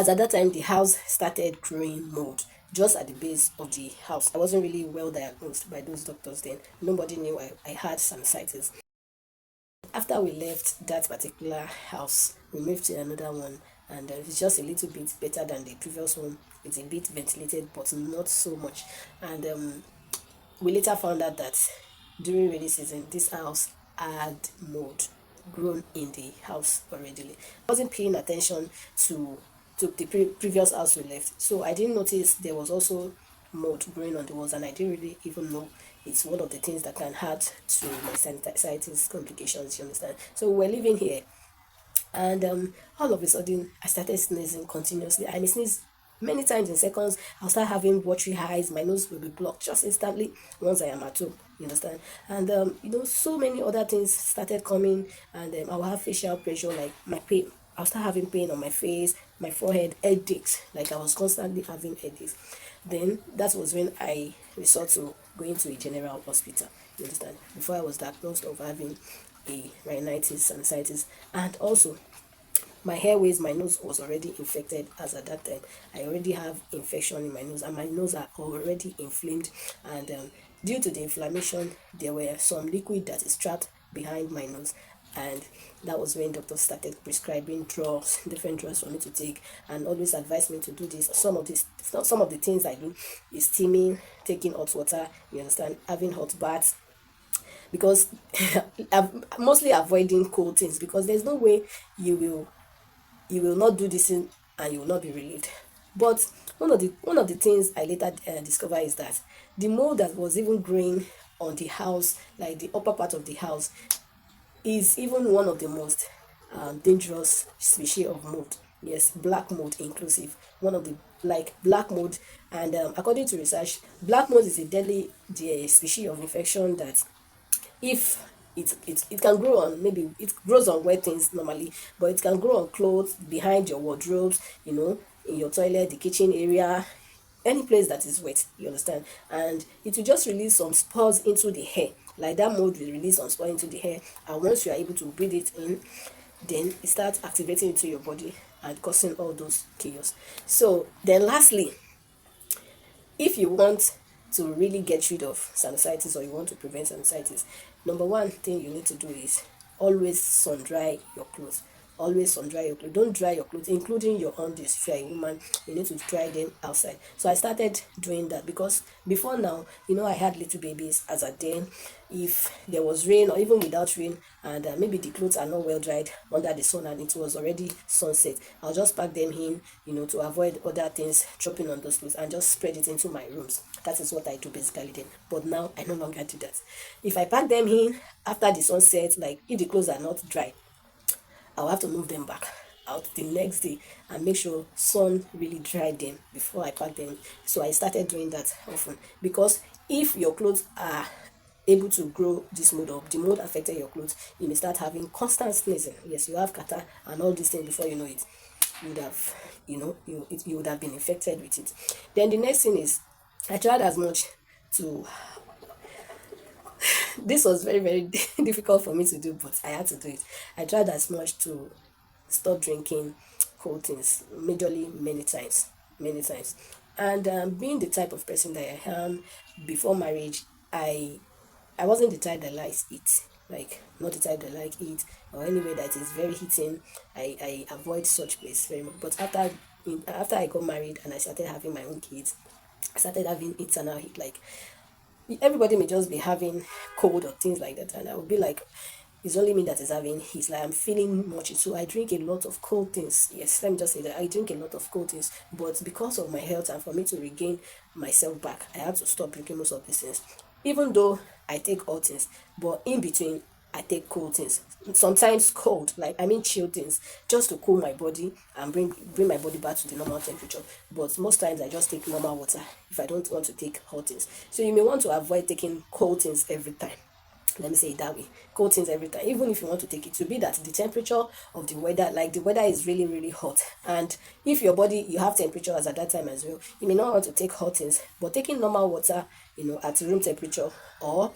As at that time, the house started growing mold just at the base of the house. I wasn't really well diagnosed by those doctors then. Nobody knew I had sinusitis. After we left that particular house, we moved to another one, and it's just a little bit better than the previous one. It's a bit ventilated, but not so much. And we later found out that during rainy season, this house had mold grown in the house already. I wasn't paying attention to the previous house we left, so I didn't notice there was also mold growing on the walls, and I didn't really even know it's one of the things that can add to my sinusitis complications. You understand? So we're living here, and all of a sudden I started sneezing continuously. I may sneeze many times in seconds. I'll start having watery eyes, my nose will be blocked just instantly once I am at home. You understand? And so many other things started coming, and I'll have facial pressure, like my pain. I'll start having pain on my face, my forehead, headaches. Like I was constantly having headaches. Then that was when I resort to going to a general hospital. You understand? Before I was diagnosed of having a rhinitis, sinusitis, and also my airways, my nose was already infected. As at that time, I already have infection in my nose, and my nose are already inflamed. And due to the inflammation, there were some liquid that is trapped behind my nose, and that was when doctors started prescribing drugs, different drugs for me to take, and always advised me to do this. Some of the things I do is steaming, taking hot water, you understand, having hot baths, because I'm mostly avoiding cold things, because there's no way you will not do this thing and you will not be relieved. But one of the things I later discovered is that the mold that was even growing on the house, like the upper part of the house, is even one of the most dangerous species of mold. Yes, black mold inclusive. One of the, like, black mold, and according to research, black mold is a deadly species of infection that, if it can grow on, maybe it grows on wet things normally, but it can grow on clothes, behind your wardrobes, in your toilet, the kitchen area, any place that is wet, you understand. And it will just release some spores into the hair, like that mold will release some spores into the hair, and once you are able to breathe it in, then it starts activating into your body and causing all those chaos. So then lastly, if you want to really get rid of sinusitis, or you want to prevent sinusitis, number one thing you need to do is always sun dry your clothes. Always sun dry your clothes. Don't dry your clothes, including your undies. If you're a woman, you need to dry them outside. So I started doing that, because before now, I had little babies as a then. If there was rain, or even without rain, and maybe the clothes are not well dried under the sun and it was already sunset, I'll just pack them in, to avoid other things dropping on those clothes, and just spread it into my rooms. That is what I do basically then. But now I no longer do that. If I pack them in after the sunset, like if the clothes are not dry, I'll have to move them back out the next day and make sure sun really dry them before I pack them. So I started doing that often, because if your clothes are able to grow this mold up, the mold affected your clothes, you may start having constant sneezing. Yes, you have catarrh and all these things. Before you know it, you would have, you would have been infected with it. Then the next thing is, I tried as much to, this was very, very difficult for me to do, but I had to do it. I tried as much to stop drinking cold things, majorly many times. And being the type of person that I am, before marriage, I wasn't the type that likes it, like not the type that like it, or anyway that is very heating. I avoid such place very much. But after I got married and I started having my own kids, I started having internal heat. Like, everybody may just be having cold or things like that, and I would be like, it's only me that is having heat. Like, I'm feeling much, so I drink a lot of cold things. Yes, let me just say that I drink a lot of cold things, but because of my health and for me to regain myself back, I had to stop drinking most of these things. Even though I take hot things, but in between I take cold things. Sometimes cold, like I mean chill things, just to cool my body and bring my body back to the normal temperature. But most times I just take normal water if I don't want to take hot things. So you may want to avoid taking cold things every time. Let me say it that way. Cold things every time, even if you want to take it, to be that the temperature of the weather, like the weather is really, really hot, and if your body, you have temperatures at that time as well, you may not want to take hot things, but taking normal water, at room temperature, or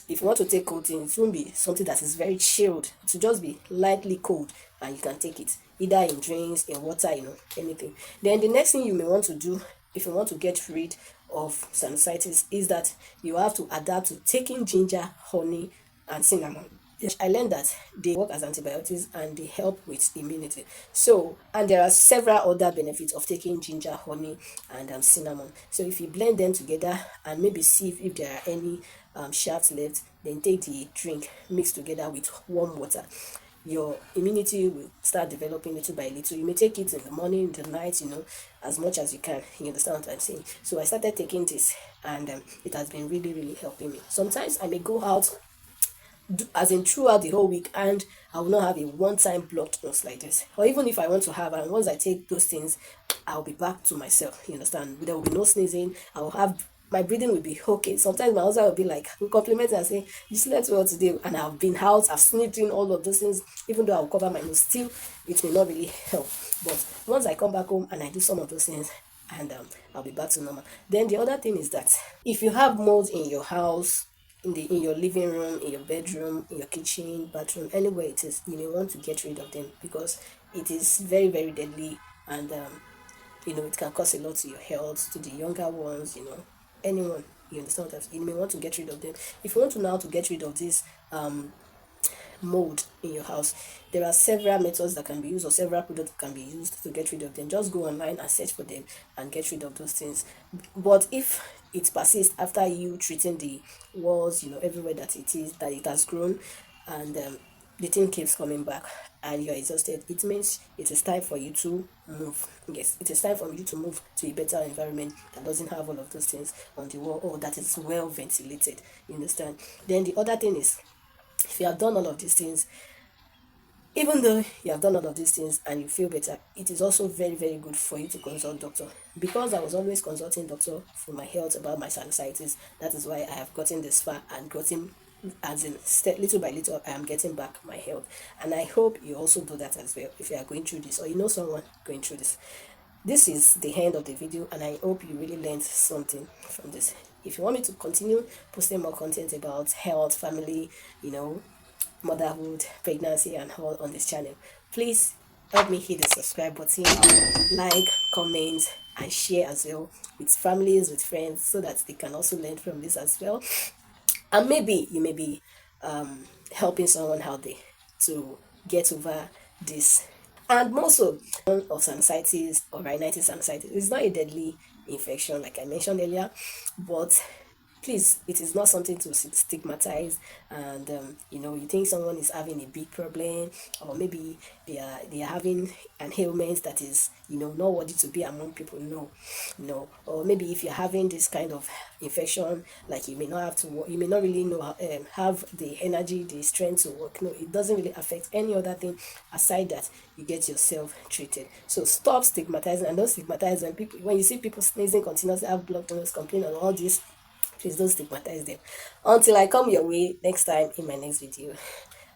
if you want to take cold thing, it won't be something that is very chilled. It will just be lightly cold, and you can take it either in drinks, in water, anything. Then the next thing you may want to do if you want to get rid of sinusitis is that you have to adapt to taking ginger, honey, and cinnamon. Yes, I learned that they work as antibiotics and they help with immunity. So, and there are several other benefits of taking ginger, honey, and cinnamon. So, if you blend them together and maybe see if there are any shafts left, then take the drink, mix together with warm water. Your immunity will start developing little by little. You may take it in the morning, in the night, as much as you can. You understand what I'm saying? So I started taking this, and it has been really, really helping me. Sometimes I may go out as in throughout the whole week, and I will not have a one-time blocked nose like this. Or even if I want to have, and once I take those things, I'll be back to myself. You understand? There will be no sneezing. I'll have my breathing will be okay. Sometimes my husband will be like, will compliment and say, "You slept well today," and I've been out, I've sneezed in all of those things, even though I'll cover my nose, still it may not really help. But once I come back home and I do some of those things, and I'll be back to normal. Then the other thing is that if you have mold in your house, in your living room, in your bedroom, in your kitchen, bathroom, anywhere it is, you may want to get rid of them because it is very, very deadly, and it can cause a lot to your health, to the younger ones, anyone. You understand that you may want to get rid of them. If you want to now to get rid of this mold in your house, there are several methods that can be used, or several products that can be used to get rid of them. Just go online and search for them and get rid of those things. But if it persists after you treating the walls, everywhere that it has grown, and the thing keeps coming back and you're exhausted, it means it is time for you to move. Yes, it is time for you to move to a better environment that doesn't have all of those things on the wall, or that is well ventilated. You understand? Then the other thing is, if you have done all of these things, even though you have done all of these things and you feel better, it is also very, very good for you to consult doctor. Because I was always consulting doctor for my health about my sinusitis, that is why I have gotten this far and gotten, as in little by little, I am getting back my health. And I hope you also do that as well if you are going through this, or you know someone going through this. This is the end of the video, and I hope you really learned something from this. If you want me to continue posting more content about health, family, motherhood, pregnancy, and all on this channel, please help me hit the subscribe button, like, comment, and share as well with families, with friends, so that they can also learn from this as well. And maybe you may be helping someone out there to get over this. And more so, of sinusitis or rhinitis sinusitis, it's not a deadly infection like I mentioned earlier, but please, it is not something to stigmatize. And you think someone is having a big problem, or maybe they are having an ailment that is not worthy to be among people. No. Or maybe if you're having this kind of infection, like you may not have to work, you may not really know have the energy, the strength to work. No, it doesn't really affect any other thing aside that you get yourself treated. So stop stigmatizing, and don't stigmatize when you see people sneezing continuously, have blocked nose, complain, and all this. Please don't stigmatize them. Until I come your way next time in my next video,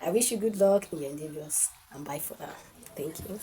I wish you good luck in your endeavors, and bye for now. Thank you.